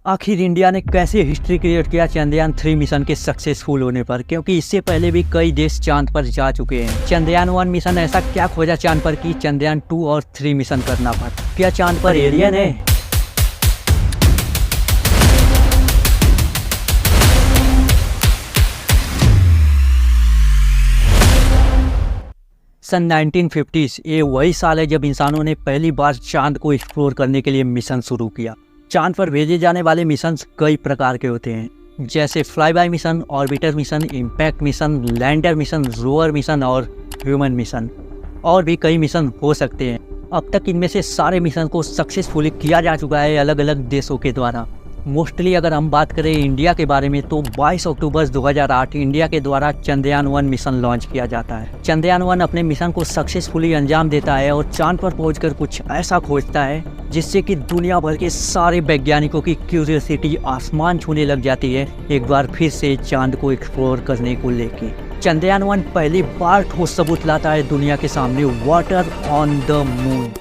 आखिर इंडिया ने कैसे हिस्ट्री क्रिएट किया चंद्रयान 3 मिशन के सक्सेसफुल होने पर, क्योंकि इससे पहले भी कई देश चांद पर जा चुके हैं। चंद्रयान 1 मिशन ऐसा क्या खोजा चांद पर कि चंद्रयान 2 और 3 मिशन करना पड़ा? क्या चांद पर एलियन है? सन 1950s ये वही साल है जब इंसानों ने पहली बार चांद को एक्सप्लोर करने के लिए मिशन शुरू किया। चांद पर भेजे जाने वाले मिशन कई प्रकार के होते हैं, जैसे fly bye mission, orbiter mission, impact mission, lander mission, rover mission और ह्यूमन मिशन। और भी कई मिशन हो सकते हैं। अब तक इनमें से सारे मिशन को सक्सेसफुली किया जा चुका है अलग अलग देशों के द्वारा। मोस्टली अगर हम बात करें इंडिया के बारे में तो 22 अक्टूबर 2008 इंडिया के द्वारा चंद्रयान 1 मिशन लॉन्च किया जाता है। चंद्रयान 1 अपने मिशन को सक्सेसफुली अंजाम देता है और चांद पर पहुंचकर कुछ ऐसा खोजता है जिससे कि दुनिया भर के सारे वैज्ञानिकों की क्यूरियोसिटी आसमान छूने लग जाती है, एक बार फिर से चांद को एक्सप्लोर करने को लेके। चंद्रयान 1 पहली बार ठोस सबूत लाता है दुनिया के सामने, वाटर ऑन द मून,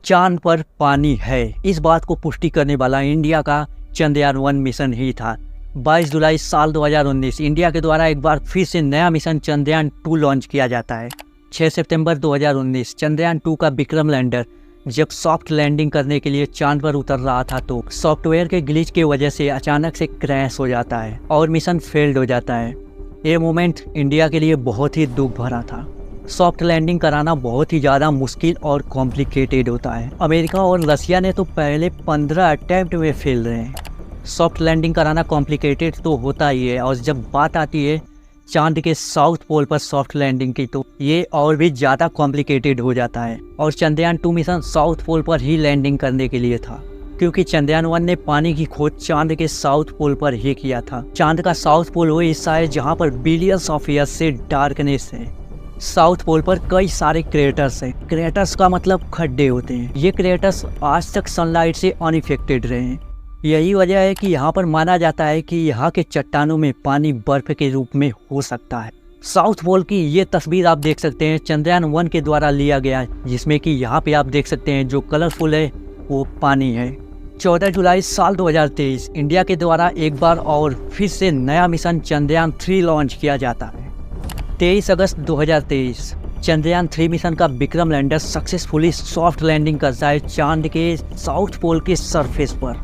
चांद पर पानी है। इस बात को पुष्टि करने वाला इंडिया का चंद्रयान 1 मिशन ही था। 22 जुलाई साल 2019 इंडिया के द्वारा एक बार फिर से नया मिशन चंद्रयान 2 लॉन्च किया जाता है। 6 सितंबर 2019 चंद्रयान 2 का विक्रम लैंडर जब सॉफ्ट लैंडिंग करने के लिए चांद पर उतर रहा था तो सॉफ्टवेयर के ग्लिच की वजह से अचानक से क्रैश हो जाता है और मिशन फेल्ड हो जाता है। ये मोमेंट इंडिया के लिए बहुत ही दुख भरा था। सॉफ्ट लैंडिंग कराना बहुत ही ज़्यादा मुश्किल और कॉम्प्लिकेटेड होता है। अमेरिका और रशिया ने तो पहले 15 अटैम्प्ट में फेल रहे हैं। सॉफ्ट लैंडिंग कराना कॉम्प्लिकेटेड तो होता ही है, और जब बात आती है चांद के साउथ पोल पर सॉफ्ट लैंडिंग की तो ये और भी ज़्यादा कॉम्प्लिकेटेड हो जाता है। और चंद्रयान 2 मिशन साउथ पोल पर ही लैंडिंग करने के लिए था, क्योंकि चंद्रयान 1 ने पानी की खोज चांद के साउथ पोल पर ही किया था। चांद का साउथ पोल वो हिस्सा है जहाँ पर बिलियंस ऑफ ईयर्स से डार्कनेस है। साउथ पोल पर कई सारे क्रेटर्स हैं। क्रेटर्स का मतलब खड्डे होते हैं। ये क्रेटर्स आज तक सनलाइट से अनइफेक्टेड रहे हैं। यही वजह है कि यहाँ पर माना जाता है कि यहाँ के चट्टानों में पानी बर्फ के रूप में हो सकता है। साउथ पोल की ये तस्वीर आप देख सकते हैं चंद्रयान 1 के द्वारा लिया गया है, जिसमें कि यहाँ पे आप देख सकते हैं जो कलरफुल है वो पानी है। 14 जुलाई साल 2023 इंडिया के द्वारा एक बार और फिर से नया मिशन चंद्रयान 3 लॉन्च किया जाता है। 23 अगस्त 2023 चंद्रयान 3 मिशन का Vikram lander successfully soft landing करता है चांद के साउथ पोल के सरफेस पर,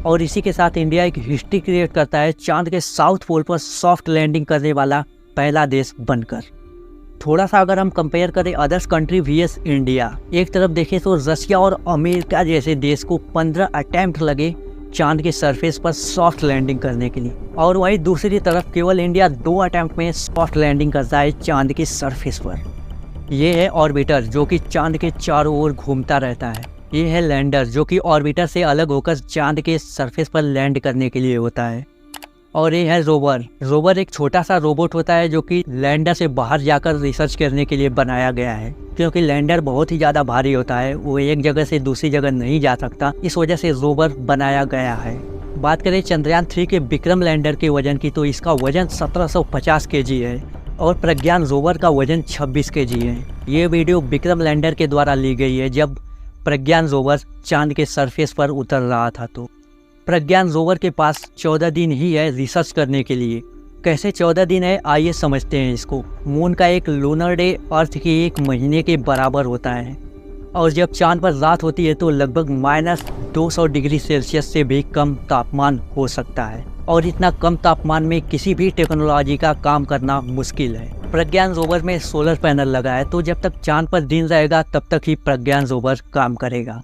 और इसी के साथ इंडिया एक हिस्ट्री क्रिएट करता है चांद के साउथ पोल पर सॉफ्ट लैंडिंग करने वाला पहला देश बनकर। थोड़ा सा अगर हम कंपेयर करें अदर्स कंट्री वीएस इंडिया, एक तरफ देखें तो रशिया और अमेरिका जैसे देश को 15 अटैम्प्ट लगे चांद के सरफेस पर सॉफ्ट लैंडिंग करने के लिए, और वहीं दूसरी तरफ केवल इंडिया 2 अटैम्प्ट में सॉफ्ट लैंडिंग करता है चांद के सरफेस पर। यह है ऑर्बिटर जो कि चांद के चारों ओर घूमता रहता है। ये है लैंडर जो कि ऑर्बिटर से अलग होकर चांद के सरफेस पर लैंड करने के लिए होता है। और ये है रोवर। रोवर एक छोटा सा रोबोट होता है जो कि लैंडर से बाहर जाकर रिसर्च करने के लिए बनाया गया है, क्योंकि लैंडर बहुत ही ज़्यादा भारी होता है, वो एक जगह से दूसरी जगह नहीं जा सकता, इस वजह से रोवर बनाया गया है। बात करें चंद्रयान 3 के विक्रम लैंडर के वजन की तो इसका वजन 1750 kg है और प्रज्ञान रोवर का वजन 26 kg है। ये वीडियो विक्रम लैंडर के द्वारा ली गई है जब प्रज्ञान रोवर चांद के सरफेस पर उतर रहा था। तो प्रज्ञान रोवर के पास 14 दिन ही है रिसर्च करने के लिए। कैसे 14 दिन है आइए समझते हैं इसको। मून का एक लूनर डे अर्थ के 1 महीने के बराबर होता है, और जब चांद पर रात होती है तो लगभग -200 डिग्री सेल्सियस से भी कम तापमान हो सकता है, और इतना कम तापमान में किसी भी टेक्नोलॉजी का काम करना मुश्किल है। प्रज्ञान रोवर में सोलर पैनल लगा है, तो जब तक चांद पर दिन रहेगा तब तक ही प्रज्ञान रोवर काम करेगा।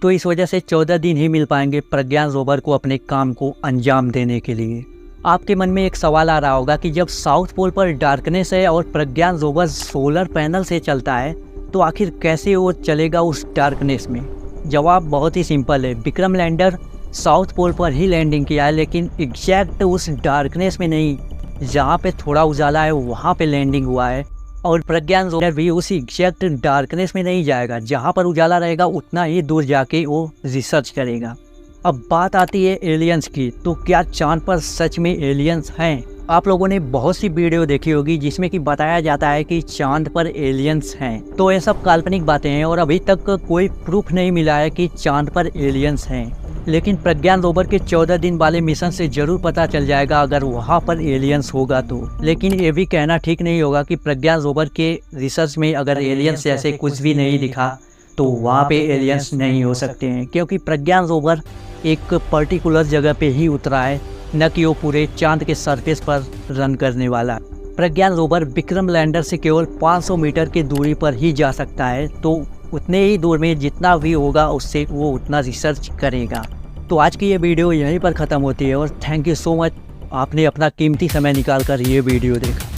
तो इस वजह से 14 दिन ही मिल पाएंगे प्रज्ञान रोवर को अपने काम को अंजाम देने के लिए। आपके मन में एक सवाल आ रहा होगा कि जब साउथ पोल पर डार्कनेस है और प्रज्ञान रोवर सोलर पैनल से चलता है तो आखिर कैसे वो चलेगा उस डार्कनेस में? जवाब बहुत ही सिंपल है। विक्रम लैंडर साउथ पोल पर ही लैंडिंग किया है, लेकिन एग्जैक्ट उस डार्कनेस में नहीं, जहाँ पे थोड़ा उजाला है वहाँ पे लैंडिंग हुआ है। और प्रज्ञान रोवर भी उसी एग्जैक्ट डार्कनेस में नहीं जाएगा, जहाँ पर उजाला रहेगा उतना ही दूर जाके वो रिसर्च करेगा। अब बात आती है एलियंस की, तो क्या चांद पर सच में एलियंस हैं? आप लोगों ने बहुत सी वीडियो देखी होगी जिसमें कि बताया जाता है कि चांद पर एलियंस हैं। तो ये सब काल्पनिक बातें हैं और अभी तक कोई प्रूफ नहीं मिला है कि चांद पर एलियंस हैं। लेकिन प्रज्ञान रोवर के 14 दिन वाले मिशन से जरूर पता चल जाएगा अगर वहाँ पर एलियंस होगा तो। लेकिन ये भी कहना ठीक नहीं होगा कि प्रज्ञान रोवर के रिसर्च में अगर एलियंस जैसे कुछ भी नहीं दिखा तो वहाँ पे एलियंस नहीं हो सकते हैं, क्योंकि प्रज्ञान रोवर एक पर्टिकुलर जगह पे ही उतरा है, न कि वो पूरे चांद के सरफेस पर रन करने वाला। प्रज्ञान रोवर विक्रम लैंडर से केवल 500 मीटर की दूरी पर ही जा सकता है, तो उतने ही दूर में जितना भी होगा उससे वो उतना रिसर्च करेगा। तो आज की ये वीडियो यहीं पर ख़त्म होती है और थैंक यू सो मच, आपने अपना कीमती समय निकाल कर ये वीडियो देखा।